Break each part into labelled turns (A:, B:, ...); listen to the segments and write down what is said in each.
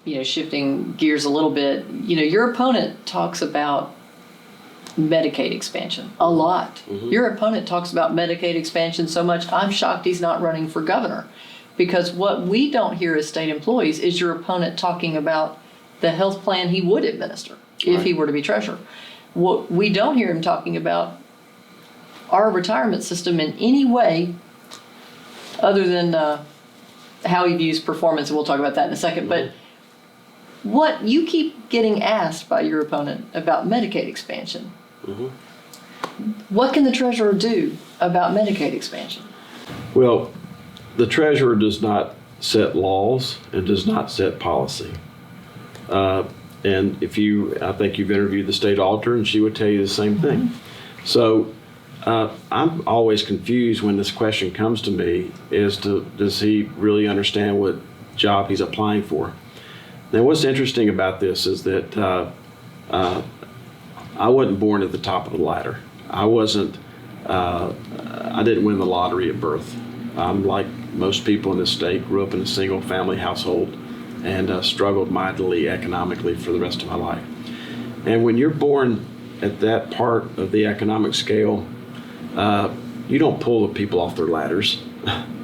A: shifting gears a little bit, your opponent talks about Medicaid expansion a lot. Mm-hmm. Your opponent talks about Medicaid expansion so much, I'm shocked he's not running for governor. Because what we don't hear as state employees is your opponent talking about the health plan he would administer if he were to be treasurer. What we don't hear him talking about our retirement system in any way other than how he views performance, and we'll talk about that in a second. Mm-hmm. But what you keep getting asked by your opponent about Medicaid expansion, mm-hmm. What can the treasurer do about Medicaid expansion?
B: Well, the treasurer does not set laws and does not set policy. And I think you've interviewed the state auditor, and she would tell you the same thing. Mm-hmm. So I'm always confused when this question comes to me as to, does he really understand what job he's applying for? Now, what's interesting about this is that I wasn't born at the top of the ladder. I didn't win the lottery at birth. I'm like most people in this state, grew up in a single family household and struggled mightily economically for the rest of my life. And when you're born at that part of the economic scale, you don't pull the people off their ladders.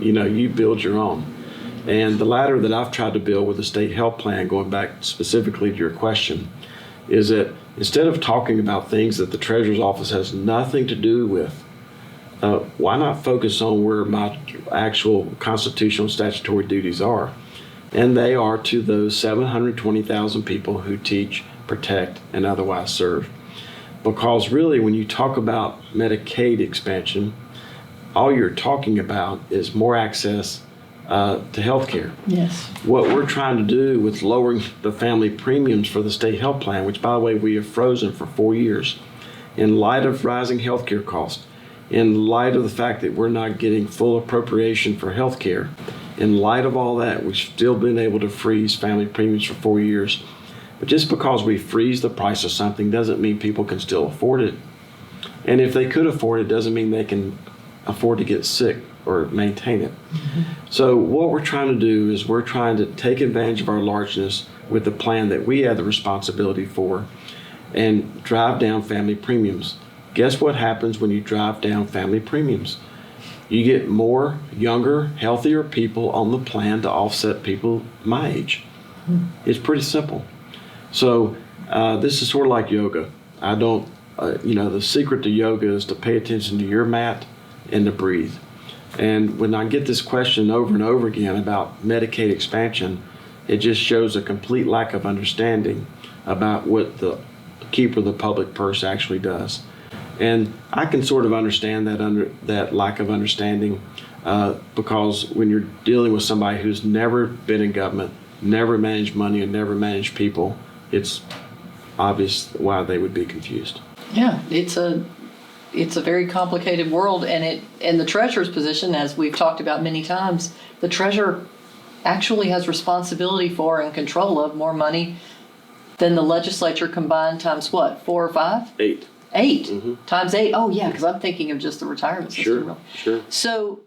B: You build your own. And the ladder that I've tried to build with the state health plan, going back specifically to your question, is that instead of talking about things that the treasurer's office has nothing to do with, why not focus on where my actual constitutional statutory duties are? And they are to those 720,000 people who teach, protect, and otherwise serve. Because really, when you talk about Medicaid expansion, all you're talking about is more access to health care.
A: Yes.
B: What we're trying to do with lowering the family premiums for the state health plan, which, by the way, we have frozen for 4 years, in light of rising health care costs, in light of the fact that we're not getting full appropriation for health care, in light of all that, we've still been able to freeze family premiums for 4 years. But just because we freeze the price of something doesn't mean people can still afford it. And if they could afford it, doesn't mean they can afford to get sick or maintain it. Mm-hmm. So what we're trying to do is we're trying to take advantage of our largeness with the plan that we have the responsibility for and drive down family premiums. Guess what happens when you drive down family premiums? You get more younger, healthier people on the plan to offset people my age. Mm-hmm. It's pretty simple. So this is sort of like yoga. The secret to yoga is to pay attention to your mat and to breathe. And when I get this question over and over again about Medicaid expansion, it just shows a complete lack of understanding about what the keeper of the public purse actually does. And I can sort of understand that lack of understanding because when you're dealing with somebody who's never been in government, never managed money, and never managed people, it's obvious why they would be confused.
A: Yeah, it's a very complicated world, and in the treasurer's position, as we've talked about many times, the treasurer actually has responsibility for and control of more money than the legislature combined times what, 4 or 5?
B: 8.
A: 8
B: mm-hmm.
A: times 8. Oh yeah, because I'm thinking of just the retirement system.
B: Sure.
A: So